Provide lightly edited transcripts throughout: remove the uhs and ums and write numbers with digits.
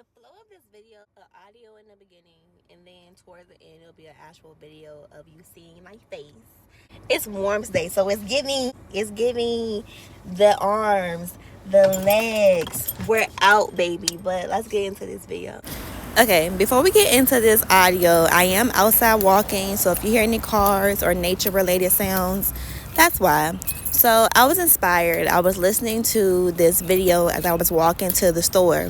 The flow of this video, the audio in the beginning, and then towards the end, it'll be an actual video of you seeing my face. It's Warm's Day, so it's giving the arms, the legs. We're out, baby. But let's get into this video. Okay, before we get into this audio, I am outside walking, so if you hear any cars or nature-related sounds, that's why. So I was inspired. I was listening to this video as I was walking to the store,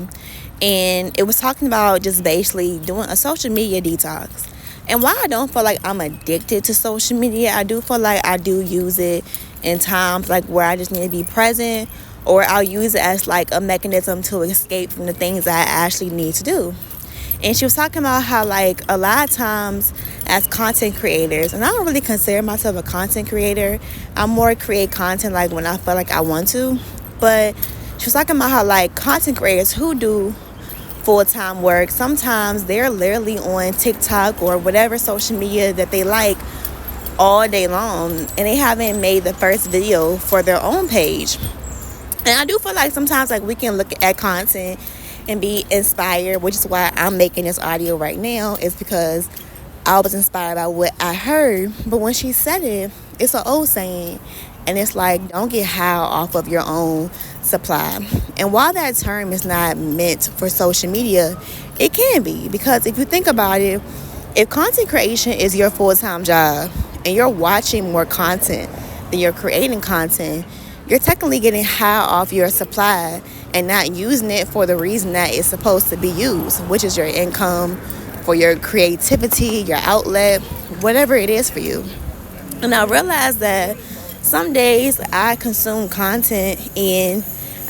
and it was talking about just basically doing a social media detox. And while I don't feel like I'm addicted to social media, I do feel like I do use it in times like where I just need to be present, or I'll use it as like a mechanism to escape from the things that I actually need to do. And she was talking about how like a lot of times as content creators, and I don't really consider myself a content creator, I more create content like when I feel like I want to. But she was talking about how like content creators who do full-time work, sometimes they're literally on TikTok or whatever social media that they like all day long, and they haven't made the first video for their own page. And I do feel like sometimes like we can look at content and be inspired, which is why I'm making this audio right now, is because I was inspired by what I heard. But when she said it, it's an old saying, and it's like, don't get high off of your own supply. And while that term is not meant for social media, it can be, because if you think about it, if content creation is your full-time job and you're watching more content than you're creating content, you're technically getting high off your supply and not using it for the reason that it's supposed to be used, which is your income, for your creativity, your outlet, whatever it is for you. And I realized that some days I consume content and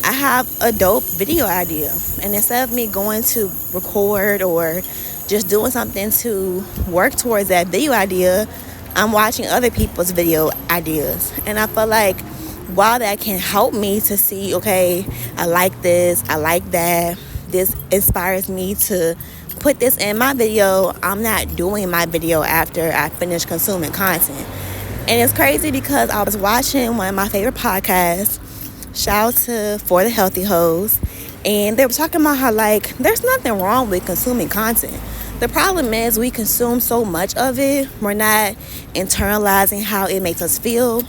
I have a dope video idea. And instead of me going to record or just doing something to work towards that video idea, I'm watching other people's video ideas. And I feel like while that can help me to see, okay, I like this, I like that, this inspires me to put this in my video, I'm not doing my video after I finish consuming content. And it's crazy because I was watching one of my favorite podcasts, shout out to For the Healthy Hoes, and they were talking about how like there's nothing wrong with consuming content. The problem is we consume so much of it, we're not internalizing how it makes us feel.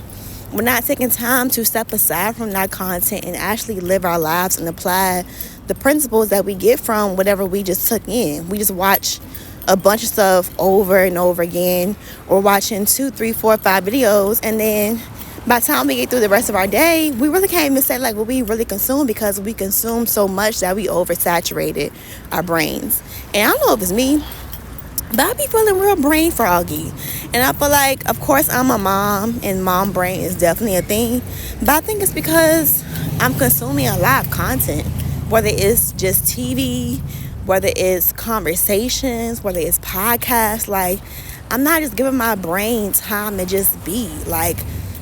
We're not taking time to step aside from that content and actually live our lives and apply the principles that we get from whatever we just took in. We just watch a bunch of stuff over and over again, or watching 2, 3, 4, 5 videos, and then by the time we get through the rest of our day, we really can't even say like what we really consume, because we consume so much that we oversaturated our brains. And I don't know if it's me, but I be feeling real brain froggy. And I feel like, of course, I'm a mom, and mom brain is definitely a thing. But I think it's because I'm consuming a lot of content, whether it's just TV, whether it's conversations, whether it's podcasts. Like, I'm not just giving my brain time to just be. Like,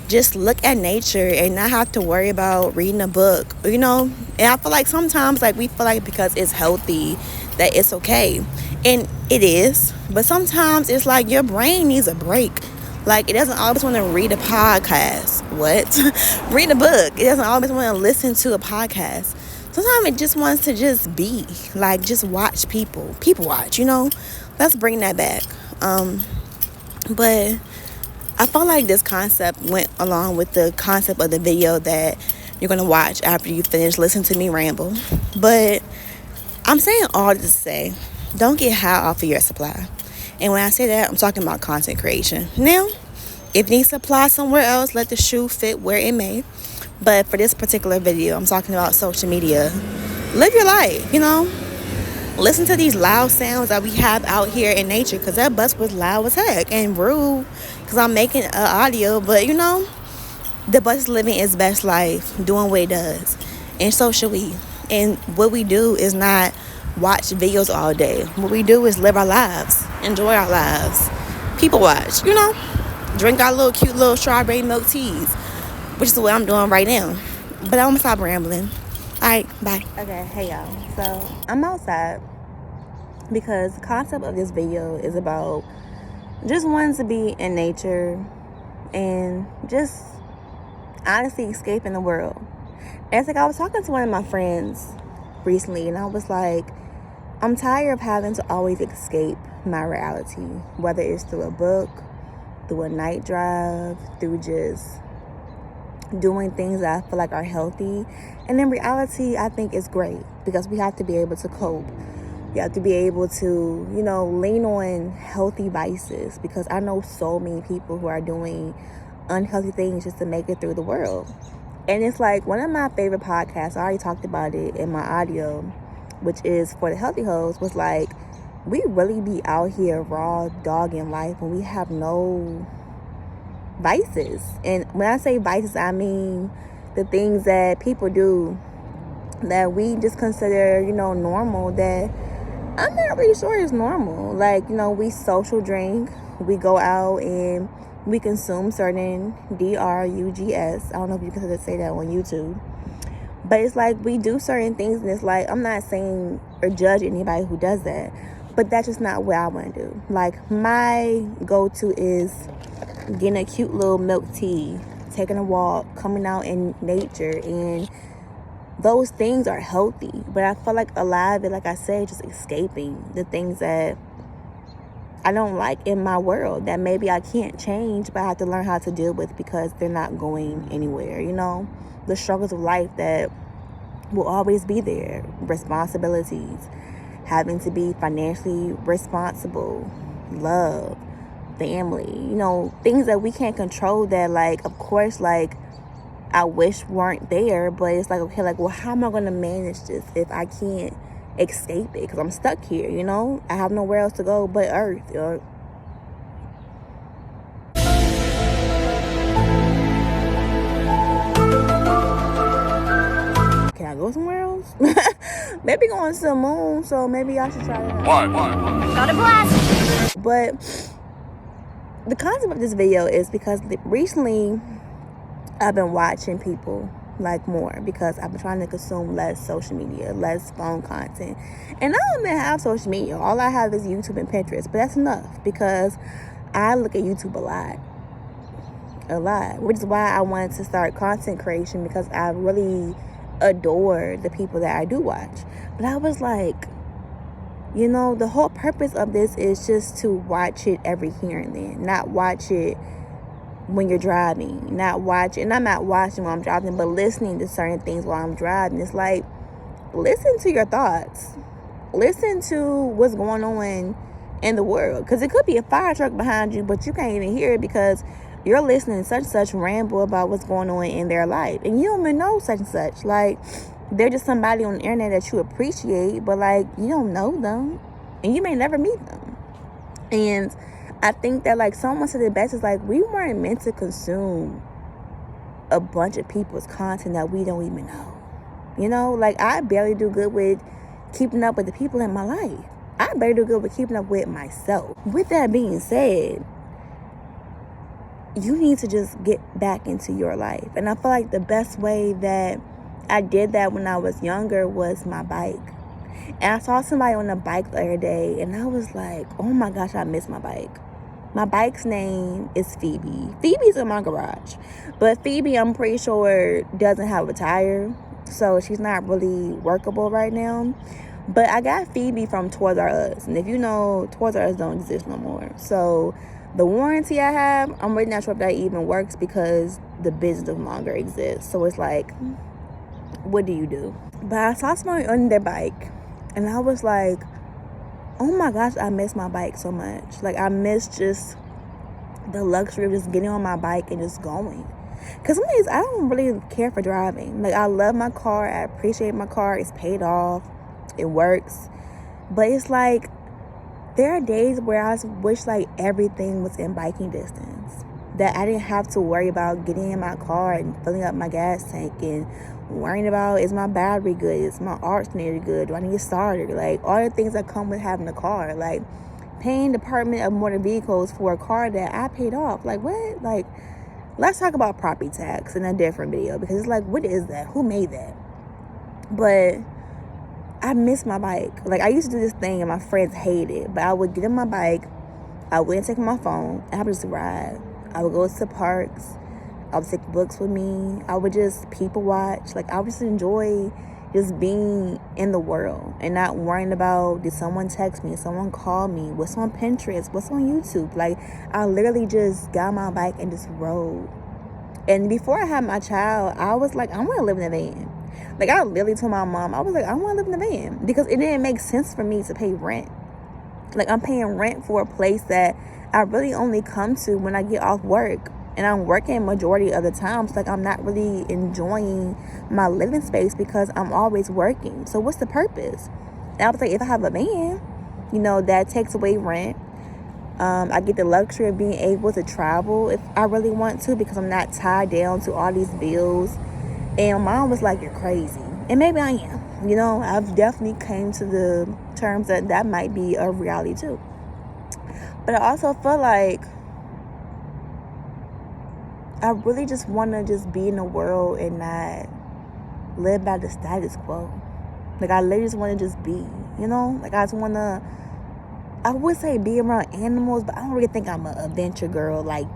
just look at nature and not have to worry about reading a book, you know? And I feel like sometimes, like, we feel like because it's healthy that it's okay. And it is, but sometimes it's like your brain needs a break. Like, it doesn't always want to read a podcast. What? Read a book. It doesn't always want to listen to a podcast. Sometimes it just wants to just be. Like, just watch people. People watch, you know? Let's bring that back. But I felt like this concept went along with the concept of the video that you're going to watch after you finish listening to me ramble. But I'm saying all this to say, don't get high off of your supply. And when I say that, I'm talking about content creation. Now, if you need supply somewhere else, let the shoe fit where it may. But for this particular video, I'm talking about social media. Live your life, you know. Listen to these loud sounds that we have out here in nature, because that bus was loud as heck and rude because I'm making an audio. But, you know, the bus is living its best life, doing what it does. And so should we. And what we do is not watch videos all day. What we do is live our lives, enjoy our lives, people watch, you know, drink our little cute little strawberry milk teas, which is what I'm doing right now. But I'm gonna stop rambling. All right, bye. Okay, hey y'all. So I'm outside because the concept of this video is about just wanting to be in nature and just honestly escaping the world. And it's like I was talking to one of my friends recently, and I was like, I'm tired of having to always escape my reality, whether it's through a book, through a night drive, through just doing things that I feel like are healthy. And in reality, I think it's great because we have to be able to cope. You have to be able to, lean on healthy vices, because I know so many people who are doing unhealthy things just to make it through the world. And it's like one of my favorite podcasts, I already talked about it in my audio, which is For the Healthy Hoes, was like, we really be out here raw dogging life when we have no vices. And when I say vices, I mean the things that people do that we just consider, normal, that I'm not really sure is normal. Like, we social drink, we go out and we consume certain drugs. I don't know if you can say that on YouTube. But it's like we do certain things, and it's like, I'm not saying or judge anybody who does that, but that's just not what I want to do. Like, my go-to is getting a cute little milk tea, taking a walk, coming out in nature, and those things are healthy. But I feel like a lot of it, like I said, just escaping the things that I don't like in my world that maybe I can't change, but I have to learn how to deal with because they're not going anywhere. The struggles of life that will always be there, responsibilities, having to be financially responsible, love, family, things that we can't control that, like, of course, like, I wish weren't there, but it's like, okay, like, well, how am I going to manage this if I can't escape it? Because I'm stuck here, I have nowhere else to go but Earth. Can I go somewhere else? Maybe going to the moon, so maybe I should try that. Why? Got a blast! But the concept of this video is because recently I've been watching people like more, because I've been trying to consume less social media, less phone content. And I don't even have social media. All I have is YouTube and Pinterest, but that's enough because I look at YouTube a lot, which is why I wanted to start content creation, because I really adore the people that I do watch. But I was like, the whole purpose of this is just to watch it every here and then, not watch it when you're driving, and I'm not watching while I'm driving, but listening to certain things while I'm driving. It's like, listen to your thoughts, listen to what's going on in the world, because it could be a fire truck behind you, but you can't even hear it because you're listening to such ramble about what's going on in their life, and you don't even know such and such. Like, they're just somebody on the internet that you appreciate, but like, you don't know them, and you may never meet them. And I think that, like, someone said it best, is like, we weren't meant to consume a bunch of people's content that we don't even know. Like, I barely do good with keeping up with the people in my life. I barely do good with keeping up with myself. With that being said, you need to just get back into your life. And I feel like the best way that I did that when I was younger was my bike. And I saw somebody on a bike the other day, and I was like, oh my gosh, I miss my bike. My bike's name is Phoebe. Phoebe's in my garage. But Phoebe, I'm pretty sure, doesn't have a tire, so she's not really workable right now. But I got Phoebe from Toys R Us. And if you know, Toys R Us don't exist no more. So the warranty I have, I'm really not sure if that even works because the business no longer exists. So it's like, what do you do? But I saw somebody on their bike, and I was like, oh my gosh, I miss my bike so much. Like, I miss just the luxury of just getting on my bike and just going. Because some days I don't really care for driving. Like, I love my car. I appreciate my car. It's paid off. It works. But it's like, there are days where I wish like everything was in biking distance. That I didn't have to worry about getting in my car and filling up my gas tank and worrying about, is my battery good? Is my alternator good? Do I need a starter? Like, all the things that come with having a car. Like, paying Department of Motor Vehicles for a car that I paid off. Like, what? Like, let's talk about property tax in a different video, because it's like, what is that? Who made that? But I miss my bike. Like, I used to do this thing and my friends hate it, but I would get on my bike, I wouldn't take my phone, and I would just ride. I would go to parks, I would take books with me, I would just people watch. Like, I would just enjoy just being in the world and not worrying about, did someone text me, did someone call me, what's on Pinterest, what's on YouTube. Like, I literally just got on my bike and just rode. And before I had my child, I was like, I want to live in a van. Like, I literally told my mom, I was like, I want to live in a van, because it didn't make sense for me to pay rent. Like, I'm paying rent for a place that I really only come to when I get off work. And I'm working majority of the time. So, like, I'm not really enjoying my living space because I'm always working. So what's the purpose? And I was like, if I have a van, you know, that takes away rent. I get the luxury of being able to travel if I really want to, because I'm not tied down to all these bills. And my mom was like, you're crazy. And maybe I am. You know, I've definitely came to the terms that that might be a reality too. But I also feel like I really just want to just be in the world and not live by the status quo. Like, I literally just want to just be, you know? Like, I just want to, I would say be around animals, but I don't really think I'm an adventure girl like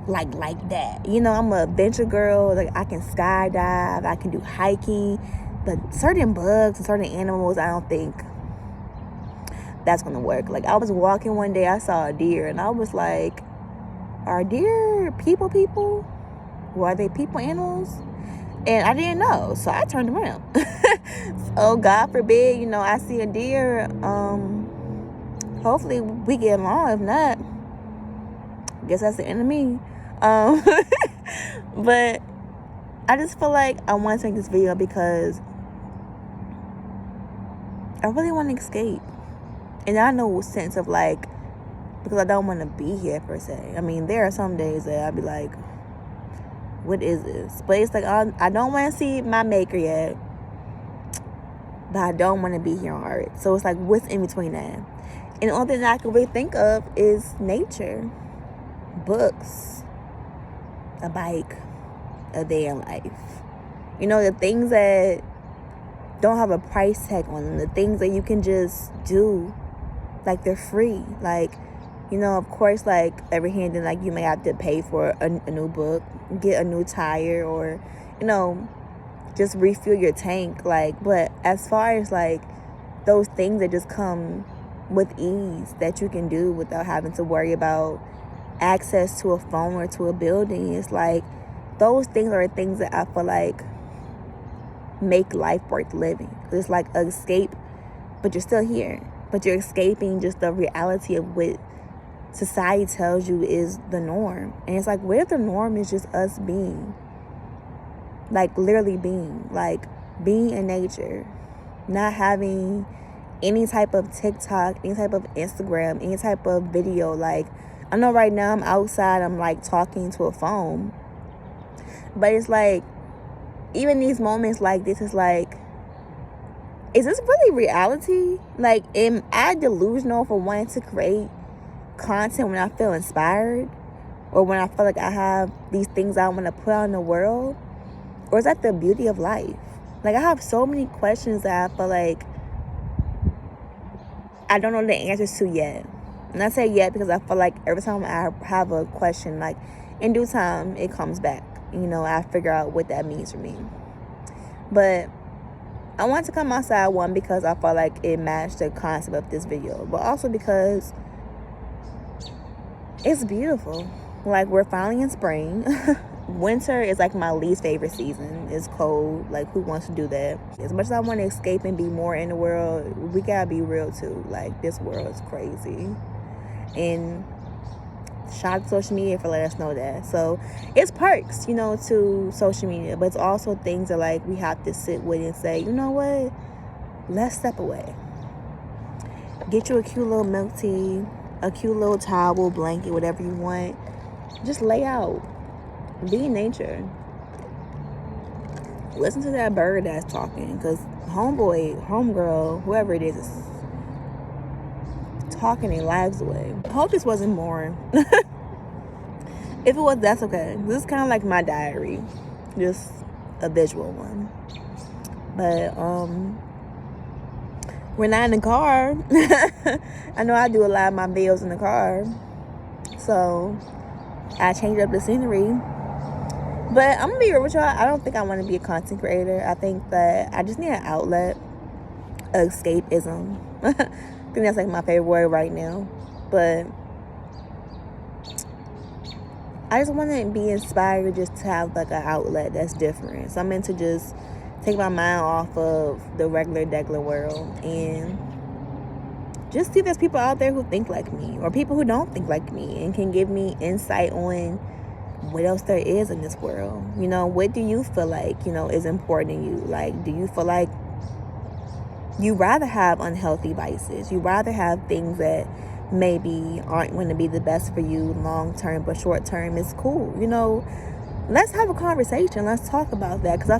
that. You know, I'm an adventure girl. Like, I can skydive, I can do hiking, but certain bugs and certain animals, I don't think that's going to work. Like, I was walking one day, I saw a deer, and I was like, are deer people? Or are they people animals? And I didn't know, so I turned around. So God forbid, you know, I see a deer. Hopefully we get along. If not, I guess that's the enemy. But I just feel like I want to take this video because I really want to escape. And I know a sense of like, because I don't want to be here per se. I mean, there are some days that I'll be like, what is this? But it's like, I don't want to see my maker yet, but I don't want to be here on earth. So it's like, what's in between that? And the only thing that I can really think of is nature, books, a bike, a day in life. You know, the things that don't have a price tag on them, the things that you can just do, like they're free. Like, you know, of course, like every hand, then like you may have to pay for a new book, get a new tire, or, you know, just refill your tank. Like, but as far as like those things that just come with ease that you can do without having to worry about access to a phone or to a building, it's like those things are things that I feel like make life worth living. It's like an escape, but you're still here, but you're escaping just the reality of what society tells you is the norm. And it's like, what if the norm is just us being, like literally being, like being in nature, not having any type of TikTok, any type of Instagram, any type of video. Like, I know right now I'm outside, I'm like talking to a phone, but it's like, even these moments like this is like, is this really reality? Like, am I delusional for wanting to create content when I feel inspired, or when I feel like I have these things I want to put out in the world? Or is that the beauty of life? Like, I have so many questions that I feel like I don't know the answers to yet. And I say yet because I feel like every time I have a question, like in due time it comes back, you know, I figure out what that means for me. But I want to come outside, one, because I felt like it matched the concept of this video, but also because it's beautiful. Like, we're finally in spring. Winter is like my least favorite season. It's cold. Like, who wants to do that? As much as I want to escape and be more in the world, we gotta be real too. Like, this world is crazy. And shout out to social media for letting us know that. So it's perks, you know, to social media, but it's also things that like we have to sit with and say, you know what, let's step away. Get you a cute little milk tea, a cute little towel, blanket, whatever you want. Just lay out. Be in nature. Listen to that bird that's talking, because homeboy, homegirl, whoever it is talking their lives away. I hope this wasn't more. If it was, that's okay. This is kind of like my diary, just a visual one. But we're not in the car. I know I do a lot of my videos in the car, so I changed up the scenery But I'm gonna be real with y'all. I don't think I want to be a content creator. I think that I just need an outlet. Escapism. I think that's like my favorite word right now. But I just want to be inspired just to have like an outlet that's different. So I'm meant to just take my mind off of the regular world and just see there's people out there who think like me or people who don't think like me and can give me insight on what else there is in this world. You know, what do you feel like, you know, is important in you? Like, do you feel like you rather have unhealthy vices? You rather have things that maybe aren't going to be the best for you long term, but short term is cool. You know, let's have a conversation. Let's talk about that. Because I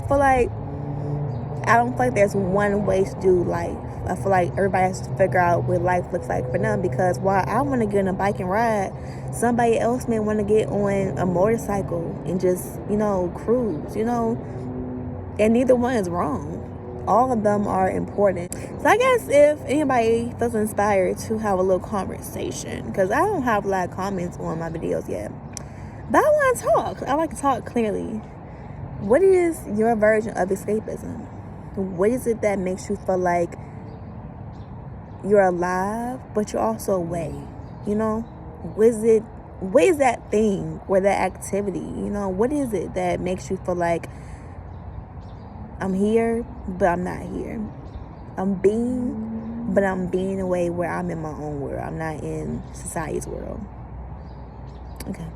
don't feel like there's one way to do life. I feel like everybody has to figure out what life looks like for them. Because while I want to get on a bike and ride, somebody else may want to get on a motorcycle and just, you know, cruise, you know. And neither one is wrong. All of them are important. So I guess if anybody feels inspired to have a little conversation, because I don't have a lot of comments on my videos yet, but I want to talk. I like to talk clearly. What is your version of escapism? What is it that makes you feel like you're alive, but you're also away? You know, what is that thing or that activity? You know, what is it that makes you feel like I'm here, but I'm not here? I'm being, but I'm being away where I'm in my own world. I'm not in society's world. Okay.